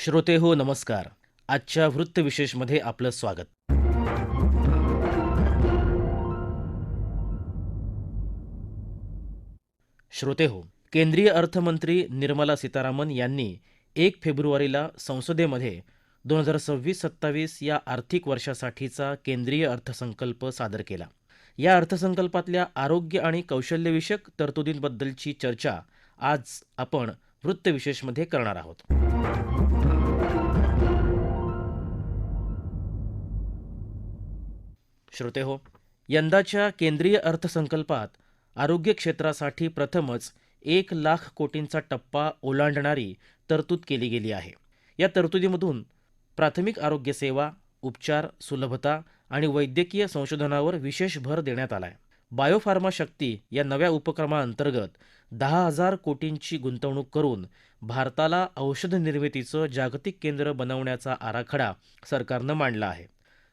श्रोते हो नमस्कार. आजच्या वृत्तविशेषमध्ये आपलं स्वागत. श्रोते हो, केंद्रीय अर्थमंत्री निर्मला सीतारामन यांनी 1 फेब्रुवारीला संसदेमध्ये 2026-27 या आर्थिक वर्षासाठीचा केंद्रीय अर्थसंकल्प सादर केला. या अर्थसंकल्पातल्या आरोग्य आणि कौशल्यविषयक तरतुदींबद्दलची चर्चा आज आपण वृत्तविशेषमध्ये करणार आहोत. श्रोते हो, यंदाच्या केंद्रीय अर्थसंकल्पात आरोग्य क्षेत्रासाठी प्रथमच 1 लाख कोटींचा टप्पा ओलांडणारी तरतूद केली गेली आहे. या तरतुदीमधून प्राथमिक आरोग्य सेवा, उपचार, सुलभता आणि वैद्यकीय संशोधनावर विशेष भर देण्यात आलाय. बायोफार्मा शक्ती या नव्या उपक्रमाअंतर्गत 10,000 कोटींची गुंतवणूक करून भारताला औषध निर्मितीचं जागतिक केंद्र बनवण्याचा आराखडा सरकारनं मांडला आहे.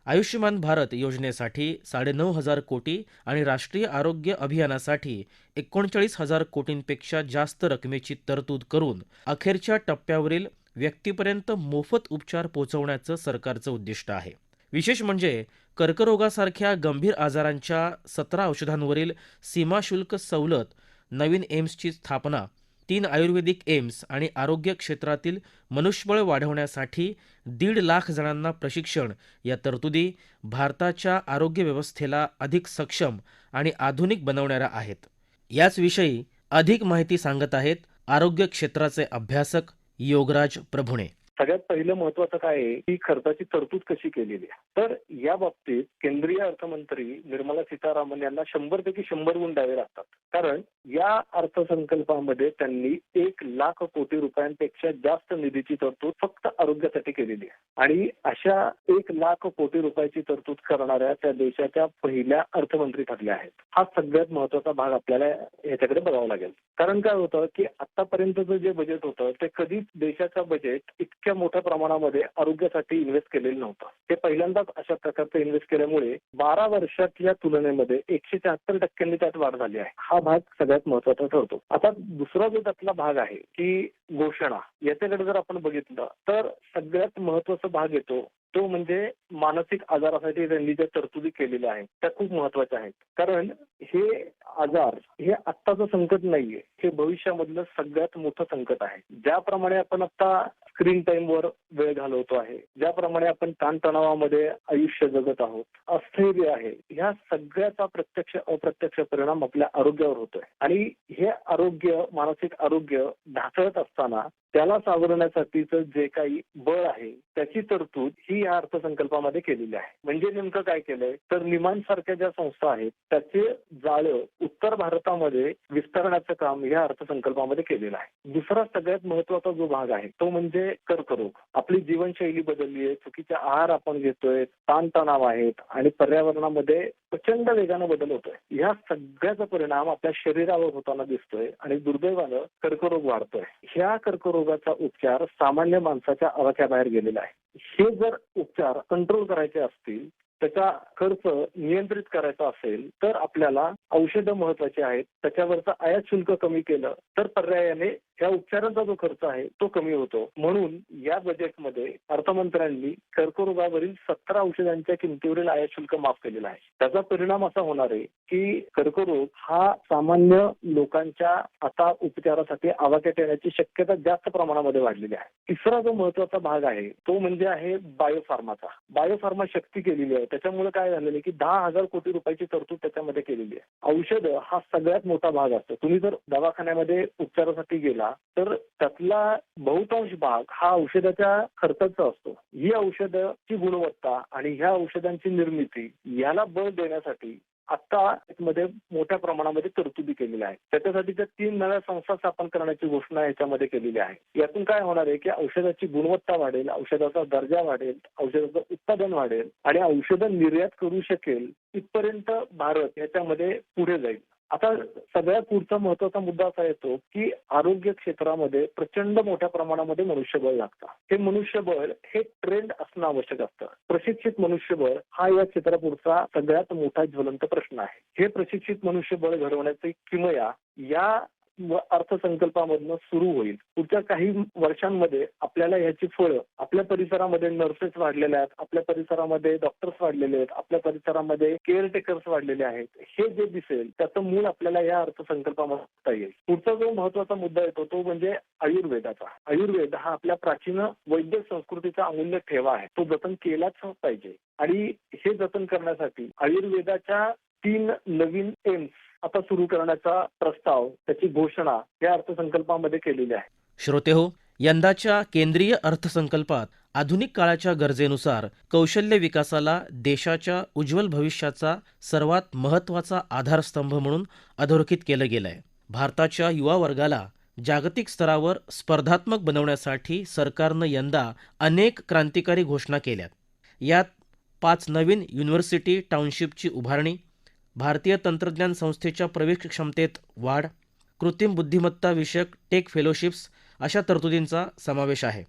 आयुष्यमान भारत योजनेसाठी 9,500 कोटी आणि राष्ट्रीय आरोग्य अभियानासाठी 39,000 कोटींपेक्षा जास्त रकमेची तरतूद करून अखेरच्या टप्प्यावरील व्यक्तीपर्यंत मोफत उपचार पोहोचवण्याचं सरकारचं उद्दिष्ट आहे. विशेष म्हणजे कर्करोगासारख्या गंभीर आजारांच्या 17 औषधांवरील सीमाशुल्क सवलत, नवीन एम्सची स्थापना, 3 आयुर्वेदिक एम्स आणि आरोग्य क्षेत्रातील मनुष्यबळ वाढवण्यासाठी 1.5 लाख जणांना प्रशिक्षण या तरतुदी भारताच्या आरोग्य व्यवस्थेला अधिक सक्षम आणि आधुनिक बनवणाऱ्या आहेत. याचविषयी अधिक माहिती सांगत आहेत आरोग्य क्षेत्राचे अभ्यासक योगराज प्रभुणे. सगळ्यात पहिलं महत्वाचं काय आहे की खर्चाची तरतूद कशी केलेली आहे. तर या बाबतीत केंद्रीय अर्थमंत्री निर्मला सीतारामन यांना 100पैकी 100 गुण द्यावे लागतात. कारण या अर्थसंकल्पामध्ये त्यांनी 1 लाख कोटी रुपयांपेक्षा जास्त निधीची तरतूद फक्त आरोग्यासाठी केलेली आहे. आणि अशा 1 लाख कोटी रुपयाची तरतूद करणाऱ्या त्या देशाच्या पहिल्या अर्थमंत्री ठरल्या आहेत. हा सगळ्यात महत्वाचा भाग आपल्याला याच्याकडे बघावा लागेल. कारण काय होतं की आतापर्यंतचं जे बजेट होतं ते कधीच देशाचं बजेट इतक्या मोठ्या प्रमाणामध्ये आरोग्यासाठी इन्व्हेस्ट केलेलं नव्हतं. ते पहिल्यांदाच अशा प्रकारचं इन्व्हेस्ट केल्यामुळे 12 वर्षातल्या तुलनेमध्ये 174% त्यात वाढ झाली आहे. हा भाग सगळ्यात महत्वाचा ठरतो. आता दुसरा जो त्यातला भाग आहे की घोषणा, याच्याकडे जर आपण बघितलं तर सगळ्यात महत्वाचा भाग येतो तो म्हणजे मानसिक आजारासाठी त्यांनी ज्या तरतुदी केलेल्या आहेत त्या खूप महत्वाच्या आहेत. कारण हे आजार हे आत्ताचं संकट नाहीये, हे भविष्यामधलं सगळ्यात मोठं संकट आहे. ज्याप्रमाणे आपण आता स्क्रीन टाइमवर वेळ घालवतो आहे, ज्याप्रमाणे आपण ताणतणावामध्ये आयुष्य जगत आहोत, अस्थैर्य आहे, ह्या सगळ्याचा प्रत्यक्ष अप्रत्यक्ष परिणाम आपल्या आरोग्यावर होतोय. आणि हे आरोग्य, मानसिक आरोग्य ढासळत असताना त्याला सावरण्यासाठीचं जे काही बळ आहे त्याची तरतूद ही या अर्थसंकल्पामध्ये केलेली आहे. म्हणजे नेमकं काय केलंय तर निमान सारख्या ज्या संस्था आहेत त्याचे जाळं उत्तर भारतामध्ये विस्तारण्याचं काम या अर्थसंकल्पामध्ये केलेलं आहे. दुसरा सगळ्यात महत्वाचा जो भाग आहे तो म्हणजे कर्करोग. आपली जीवनशैली बदलली आहे, चुकीचा आहार आपण घेतोय, ताणतणाव आहेत आणि पर्यावरणामध्ये प्रचंड वेगानं बदल होतोय. या सगळ्याचा परिणाम आपल्या शरीरावर होताना दिसतोय आणि दुर्दैवानं कर्करोग वाढतोय. ह्या कर्करोगाचा उपचार सामान्य माणसाच्या आवाक्याबाहेर गेलेला आहे. हे जर उपचार कंट्रोल करायचे असतील, त्याचा खर्च नियंत्रित करायचा असेल तर आपल्याला औषधं महत्वाची आहेत. त्याच्यावरचं आयात शुल्क कमी केलं तर पर्यायाने या उपचारांचा जो खर्च आहे तो कमी होतो. म्हणून या बजेटमध्ये अर्थमंत्र्यांनी कर्करोगावरील 17 औषधांच्या किमतीवरील आयात शुल्क माफ केलेलं आहे. त्याचा परिणाम असा होणार आहे की कर्करोग हा सामान्य लोकांच्या आता उपचारासाठी आवाक्यात येण्याची शक्यता जास्त प्रमाणामध्ये वाढलेली आहे. तिसरा जो महत्वाचा भाग आहे तो म्हणजे आहे बायोफार्माचा. बायोफार्मा शक्ती केलेली आहे. त्याच्यामुळे काय झालेलं आहे की 10,000 कोटी रुपयाची तरतूद त्याच्यामध्ये केलेली आहे. औषध हा सगळ्यात मोठा भाग असतो. तुम्ही जर दवाखान्यामध्ये उपचारासाठी गेला तर त्यातला बहुतांश भाग हा औषधाच्या खर्चाचा असतो. ही औषधाची गुणवत्ता आणि ह्या औषधांची निर्मिती याला बळ देण्यासाठी आता मध्ये मोठ्या प्रमाणामध्ये तरतुदी केलेल्या आहेत. त्याच्यासाठी त्या 3 नव्या संस्था स्थापन करण्याची घोषणा याच्यामध्ये केलेली आहे. यातून काय होणार आहे की औषधाची गुणवत्ता वाढेल, औषधाचा दर्जा वाढेल, औषधाचं उत्पादन वाढेल आणि औषधं निर्यात करू शकेल इथपर्यंत भारत याच्यामध्ये पुढे जाईल. आता सगळ्यात पुढचा महत्वाचा मुद्दा असा येतो की आरोग्य क्षेत्रामध्ये प्रचंड मोठ्या प्रमाणामध्ये मनुष्यबळ लागतं. हे मनुष्यबळ हे ट्रेंड असणं आवश्यक असतं. प्रशिक्षित मनुष्यबळ हा या क्षेत्रापुढचा सगळ्यात मोठा ज्वलंत प्रश्न आहे. हे प्रशिक्षित मनुष्यबळ घडवण्याची किमया या अर्थसंकल्पामधनं सुरू होईल. पुढच्या काही वर्षांमध्ये आपल्याला याची फळं आपल्या परिसरामध्ये नर्सेस वाढलेल्या आहेत, आपल्या परिसरामध्ये डॉक्टर्स वाढलेले आहेत, आपल्या परिसरामध्ये केअरटेकर्स वाढलेले आहेत. हे जे दिसेल त्याचं मूळ आपल्याला या अर्थसंकल्पामध्ये बघता येईल. पुढचा जो महत्वाचा मुद्दा येतो तो म्हणजे आयुर्वेदाचा. आयुर्वेद हा आपल्या प्राचीन वैद्य संस्कृतीचा अमूल्य ठेवा आहे. तो जतन केलाच पाहिजे आणि हे जतन करण्यासाठी आयुर्वेदाच्या 3 नवीन एम्स आता सुरू करण्याचा प्रस्ताव, त्याची घोषणा या अर्थसंकल्पामध्ये केलेली आहे. श्रोतेहो, यंदाच्या केंद्रीय अर्थसंकल्पात आधुनिक काळाच्या गरजेनुसार कौशल्य विकासाला देशाच्या उज्ज्वल भविष्याचा सर्वात महत्त्वाचा आधारस्तंभ म्हणून अधोरेखित केलं गेलंय. भारताच्या युवा वर्गाला जागतिक स्तरावर स्पर्धात्मक बनवण्यासाठी सरकारनं यंदा अनेक क्रांतिकारी घोषणा केल्यात. यात 5 नवीन युनिव्हर्सिटी टाउनशिपची उभारणी, भारतीय तंत्रज्ञान संस्थेच्या प्रवेश क्षमतेत वाढ, कृत्रिम बुद्धिमत्ता विषयक टेक फेलोशिप्स अशा तरतुदींचा समावेश आहे.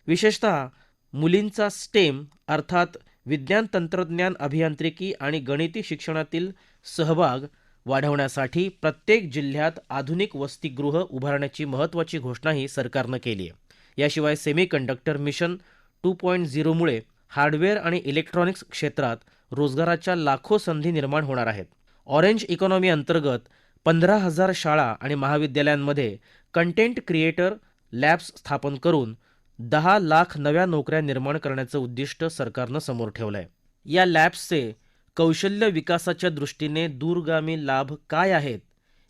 विशेषतः मुलींचा स्टेम अर्थात विज्ञान तंत्रज्ञान अभियांत्रिकी आणि गणिती शिक्षणातील सहभाग वाढवण्यासाठी प्रत्येक जिल्ह्यात आधुनिक वसतिगृह उभारण्याची महत्त्वाची घोषणाही सरकारनं केली आहे. याशिवाय सेमीकंडक्टर मिशन 2.0 मुळे हार्डवेअर आणि इलेक्ट्रॉनिक्स क्षेत्रात रोजगाराच्या लाखो संधी निर्माण होणार आहेत. ऑरेंज इकॉनॉमी अंतर्गत 15,000 शाळा आणि महाविद्यालयांमध्ये कंटेंट क्रिएटर लॅब्स स्थापन करून 10 लाख नव्या नोकऱ्या निर्माण करण्याचं उद्दिष्ट सरकारनं समोर ठेवलं आहे. या लॅब्सचे कौशल्य विकासाच्या दृष्टीने दूरगामी लाभ काय आहेत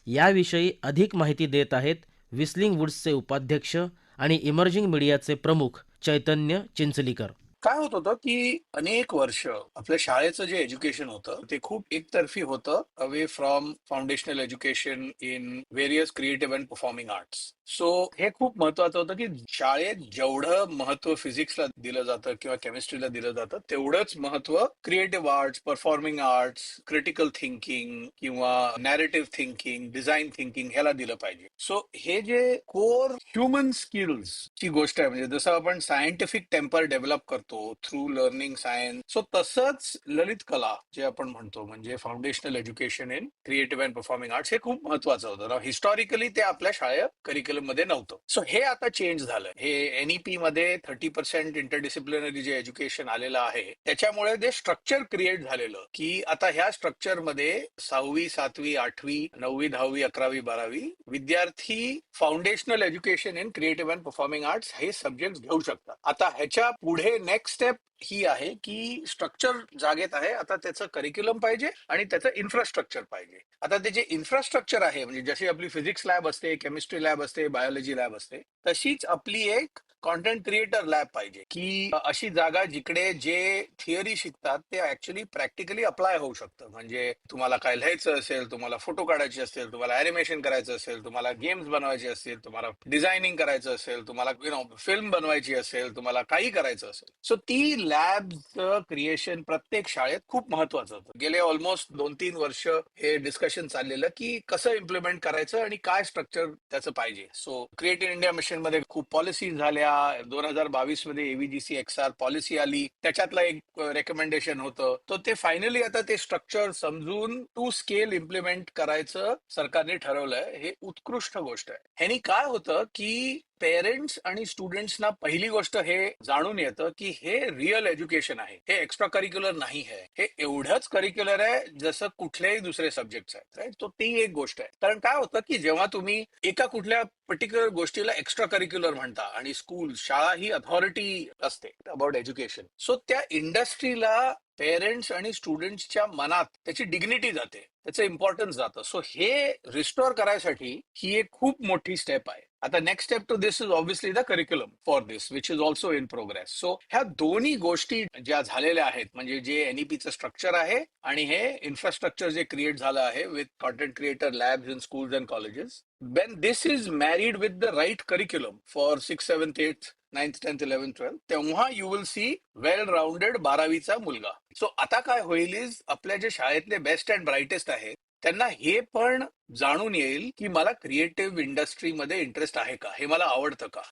याविषयी अधिक माहिती देत आहेत व्हिस्लिंग वुड्सचे उपाध्यक्ष आणि इमर्जिंग मीडियाचे प्रमुख चैतन्य चिंचलीकर. काय होत होतं की अनेक वर्ष आपल्या शाळेचं जे एज्युकेशन होतं ते खूप एकतर्फी होतं, away from foundational education in various creative and performing arts. So हे खूप महत्वाचं होतं की शाळेत जेवढं महत्व फिजिक्सला दिलं जातं किंवा केमिस्ट्रीला दिलं जातं तेवढंच महत्व creative arts, performing arts, critical thinking किंवा नॅरेटिव्ह थिंकिंग, डिझाईन थिंकिंग ह्याला दिलं पाहिजे. सो हे जे कोर ह्युमन स्किल्स ची गोष्ट आहे, म्हणजे जसं आपण सायंटिफिक टेम्पर डेव्हलप करतो थ्रू लर्निंग सायन्स, सो तसंच ललित कला जे आपण म्हणतो म्हणजे foundational education in creative and performing arts हे खूप महत्वाचं होतं. हिस्टॉरिकली ते आपल्या शाळेत करिक्युलम मध्ये नव्हतं. सो हे आता चेंज झालं. हे एनईपी मध्ये 30% इंटरडिसिप्लिनरी जे एज्युकेशन आलेलं आहे त्याच्यामुळे ते स्ट्रक्चर क्रिएट झालेलं की आता ह्या स्ट्रक्चर मध्ये 6वी, 7वी, 8वी, 9वी, 10वी, 11वी, 12वी विद्यार्थी foundational education in creative and performing arts हे सब्जेक्ट घेऊ शकतात. आता ह्याच्या पुढे नेक्स्ट स्टेप ही आहे की स्ट्रक्चर जागेत आहे, आता त्याचं करिक्युलम पाहिजे आणि त्याचं इन्फ्रास्ट्रक्चर पाहिजे. आता त्याचे इन्फ्रास्ट्रक्चर आहे म्हणजे जशी आपली फिजिक्स लॅब असते, केमिस्ट्री लॅब असते, बायोलॉजी लॅब असते, तशीच आपली एक कॉन्टेंट क्रिएटर लॅब पाहिजे की अशी जागा जिकडे जे थिअरी शिकतात ते ऍक्च्युअली प्रॅक्टिकली अप्लाय होऊ शकतं. म्हणजे तुम्हाला काय लिहायचं असेल, तुम्हाला फोटो काढायचे असतील, तुम्हाला ॲनिमेशन करायचं असेल, तुम्हाला गेम्स बनवायचे असतील, तुम्हाला डिझायनिंग करायचं असेल, तुम्हाला फिल्म बनवायची असेल, तुम्हाला काही करायचं असेल, सो ती लॅबचं क्रिएशन प्रत्येक शाळेत खूप महत्वाचं होतं. गेले ऑलमोस्ट 2-3 वर्ष हे डिस्कशन चाललेलं की कसं इम्प्लिमेंट करायचं आणि काय स्ट्रक्चर त्याचं पाहिजे. So create in India mission मध्ये खूप पॉलिसी झाल्या. 2022 मध्ये एव्हीजीसी एक्सआर पॉलिसी आली, त्याच्यातलं एक रेकमेंडेशन होतं. तर ते फायनली आता ते स्ट्रक्चर समजून टू स्केल इम्प्लिमेंट करायचं सरकारने ठरवलंय. हे उत्कृष्ट गोष्ट आहे. ह्यानी काय होतं की पेरेंट्स आणि स्टुडंट्सना पहिली गोष्ट हे जाणून येतं की हे रिअल एज्युकेशन आहे, हे एक्स्ट्रा करिक्युलर नाही आहे, हे एवढंच करिक्युलर आहे जसं कुठलेही दुसरे सब्जेक्ट्स आहेत. राईट. तो ती एक गोष्ट आहे. कारण काय होतं की जेव्हा तुम्ही एका कुठल्या पर्टिक्युलर गोष्टीला एक्स्ट्रा करिक्युलर म्हणता आणि स्कूल शाळा ही अथॉरिटी असते अबाउट एज्युकेशन, सो त्या इंडस्ट्रीला पेरेंट्स आणि स्टुडंट्सच्या मनात त्याची डिग्निटी जाते, त्याचं इम्पॉर्टन्स जातं. सो हे रिस्टोर करायसाठी ही एक खूप मोठी स्टेप आहे. आता next step to this is obviously the curriculum for this which is also in progress. So ह्या दोन्ही गोष्टी ज्या झालेल्या आहेत म्हणजे जे एनईपीचं स्ट्रक्चर आहे आणि हे इन्फ्रास्ट्रक्चर जे क्रिएट झालं आहे with content creator labs in schools and colleges, when this is married with the right curriculum for 6th, 7th, 8th, 9th, 10th, 11th, 12th, तेव्हा you will see well rounded 12वीचा मुलगा. So आता काय होईल is आपल्या जे शाळेतले best and ब्राईटेस्ट आहेत त्यांना हे पण जाणून येईल की मला क्रिएटिव्ह इंडस्ट्रीमध्ये इंटरेस्ट आहे का, हे मला आवडतं का.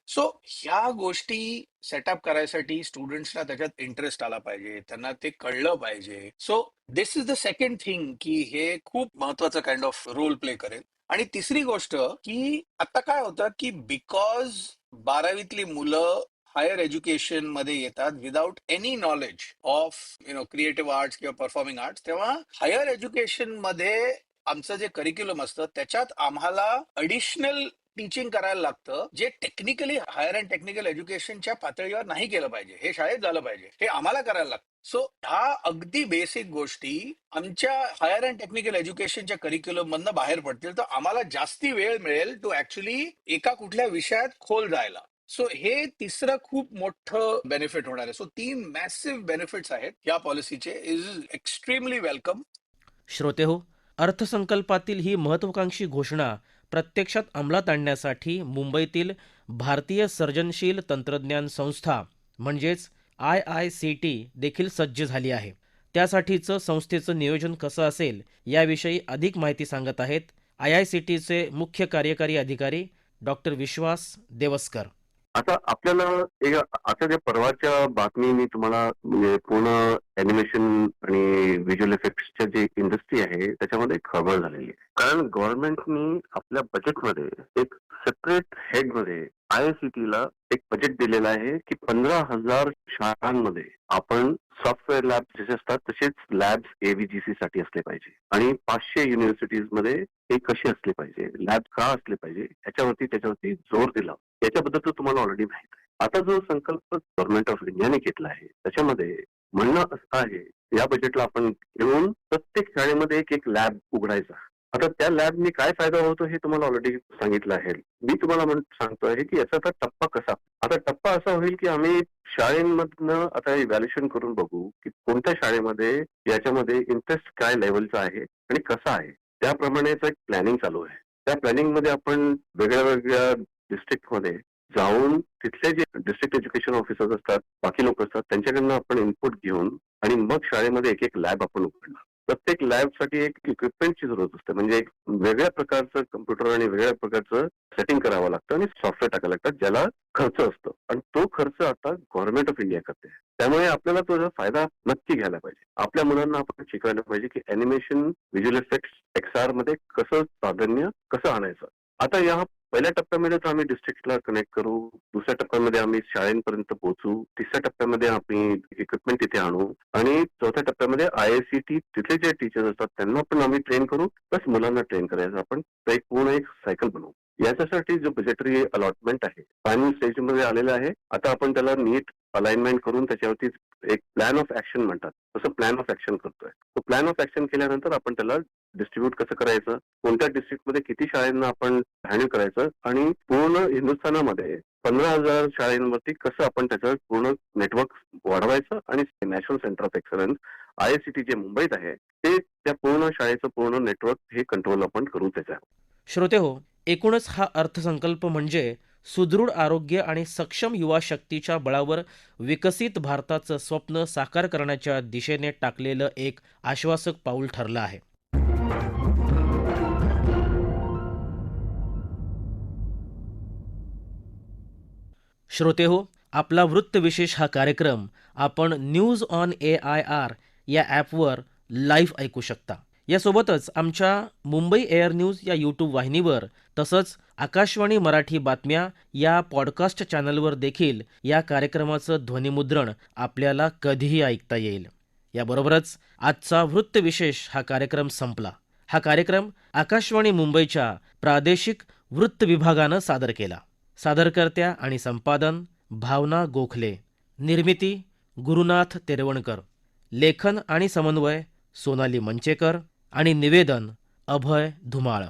सो ह्या गोष्टी सेटअप करायसाठी स्टुडंट्सना त्याच्यात इंटरेस्ट आला पाहिजे, त्यांना ते कळलं पाहिजे. So this is the second thing की हे खूप महत्वाचं काइंड ऑफ रोल प्ले करेल. आणि तिसरी गोष्ट की आता काय होतं की बिकॉज 12वीतली मुलं हायर एज्युकेशन मध्ये येतात without any knowledge of creative arts किंवा परफॉर्मिंग आर्ट्स, तेव्हा हायर एज्युकेशन मध्ये आमचं जे करिक्युलम असतं त्याच्यात आम्हाला अडिशनल टीचिंग करायला लागतं, जे टेक्निकली हायर अँड टेक्निकल एज्युकेशनच्या पातळीवर नाही केलं पाहिजे, हे शाळेत झालं पाहिजे, हे आम्हाला करायला लागतं. सो ह्या अगदी बेसिक गोष्टी आमच्या हायर अँड टेक्निकल एज्युकेशनच्या करिक्युलम मधनं बाहेर पडतील, तर आम्हाला जास्ती वेळ मिळेल टू ऍक्च्युली एका कुठल्या विषयात खोल जायला. सो हे तिसरं खूप मोठं बेनिफिट होणार आहे. सो 3 मॅसिव्ह बेनिफिट्स आहेत या पॉलिसीचे. Is extremely welcome. श्रोतेहो, अर्थसंकल्पातील ही महत्त्वाकांक्षी घोषणा प्रत्यक्षात अंमलात आणण्यासाठी मुंबईतील भारतीय सर्जनशील तंत्रज्ञान संस्था म्हणजेच IICT देखील सज्ज झाली आहे. त्यासाठीचं संस्थेचं नियोजन कसं असेल याविषयी अधिक माहिती सांगत आहेत IICTचे मुख्य कार्यकारी अधिकारी डॉक्टर विश्वास देवस्कर. आता आपल्याला एक आता जे परवाच्या बातमी मी तुम्हाला म्हणजे पूर्ण अॅनिमेशन आणि व्हिज्युअल इफेक्ट्सच्या जे इंडस्ट्री आहे त्याच्यामध्ये खळबळ झालेली आहे. कारण गव्हर्नमेंटनी आपल्या बजेटमध्ये एक सेपरेट हेडमध्ये IICTला एक बजेट दिलेलं आहे की 15,000 शाळांमध्ये आपण सॉफ्टवेअर लॅब जसे असतात तसेच लॅब्स AVGC साठी असले पाहिजे आणि 500 युनिव्हर्सिटीजमध्ये हे कसे असले पाहिजे, लॅब का असले पाहिजे त्याच्यावरती जोर दिला. याच्याबद्दल तर तुम्हाला ऑलरेडी माहित आहे. आता जो संकल्प गव्हर्नमेंट ऑफ इंडियाने घेतला आहे त्याच्यामध्ये म्हणणं असं आहे या बजेटला आपण घेऊन प्रत्येक शाळेमध्ये एक एक लॅब उघडायचा. आता त्या लॅबनी काय फायदा होतो हे तुम्हाला ऑलरेडी सांगितलं आहे. मी तुम्हाला सांगतो आहे की याचा आता टप्पा कसा. आता टप्पा असा होईल की आम्ही शाळेमधनं आता इव्हॅल्युएशन करून बघू की कोणत्या शाळेमध्ये याच्यामध्ये इंटरेस्ट काय लेवलचा आहे आणि कसा आहे. त्याप्रमाणेच एक प्लॅनिंग चालू आहे. त्या प्लॅनिंग मध्ये आपण वेगळ्या वेगळ्या डिस्ट्रिक्टमध्ये जाऊन तिथले जे डिस्ट्रिक्ट एज्युकेशन ऑफिसर्स असतात, बाकी लोक असतात, त्यांच्याकडनं आपण इनपुट घेऊन आणि मग शाळेमध्ये एक एक लॅब आपण उघडणार. प्रत्येक लॅबसाठी एक इक्विपमेंटची जरूरत असते. म्हणजे एक वेगळ्या प्रकारचं कम्प्युटर आणि वेगळ्या प्रकारचं सेटिंग करावं लागतं आणि सॉफ्टवेअर टाकायला लागतात ज्याला खर्च असतो आणि तो खर्च आता गव्हर्नमेंट ऑफ इंडिया करते. त्यामुळे आपल्याला तो फायदा नक्की घ्यायला पाहिजे. आपल्या मुलांना आपण शिकवायला पाहिजे की अॅनिमेशन, व्हिज्युअल इफेक्ट्स, XR मध्ये कसं प्राधान्य कसं आणायचं. आता या पहिल्या टप्प्यामध्ये तर आम्ही डिस्ट्रिक्टला कनेक्ट करू, दुसऱ्या टप्प्यामध्ये आम्ही शाळेपर्यंत पोहोचू, तिसऱ्या टप्प्यामध्ये आम्ही इक्विपमेंट तिथे आणू आणि चौथ्या टप्प्यामध्ये IICT तिथले जे टीचर्स असतात त्यांना पण आम्ही ट्रेन करू, प्लस मुलांना ट्रेन करायचं. आपण एक पूर्ण एक सायकल बनवू. याच्यासाठी जो बजेटरी अलॉटमेंट आहे फायनल स्टेजमध्ये आलेलं आहे. आता आपण त्याला नीट अलाइनमेंट करून त्याच्यावरती एक प्लॅन ऑफ ऍक्शन म्हणतात तसं प्लॅन ऑफ ऍक्शन करतोय. तो प्लॅन ऑफ ऍक्शन केल्यानंतर आपण त्याला डिस्ट्रीब्यूट कसं करायचं, कोणत्या डिस्ट्रिक्टमध्ये किती शाळांना आपण हँडल करायचं आणि पूर्ण हिंदुस्थानामध्ये 15,000 शाळांवरती कसं आपण त्याचं पूर्ण नेटवर्क वाढवायचं आणि national centre of excellence IICT जे मुंबईत आहे ते त्या पूर्ण शाळेचं पूर्ण नेटवर्क हे कंट्रोल आपण करू त्याच्या. श्रोतेहो, एकूणच हा अर्थसंकल्प म्हणजे सुदृढ आरोग्य आणि सक्षम युवा शक्तीच्या बळावर विकसित भारताचं स्वप्न साकार करण्याच्या दिशेने टाकलेलं एक आश्वासक पाऊल ठरलं आहे. श्रोतेहो, आपला वृत्तविशेष हा कार्यक्रम आपण न्यूज ऑन AIR या ॲपवर लाईव्ह ऐकू शकता. यासोबतच आमच्या मुंबई एअर न्यूज या यूट्यूब वाहिनीवर तसंच आकाशवाणी मराठी बातम्या या पॉडकास्ट चॅनलवर देखील या कार्यक्रमाचं ध्वनिमुद्रण आपल्याला कधीही ऐकता येईल. याबरोबरच आजचा वृत्तविशेष हा कार्यक्रम संपला. हा कार्यक्रम आकाशवाणी मुंबईच्या प्रादेशिक वृत्त विभागानं सादर केला. सादरकर्त्या आणि संपादन भावना गोखले, निर्मिती गुरुनाथ तेरवणकर, लेखन आणि समन्वय सोनाली मंचेकर आणि निवेदन अभय धुमाळ.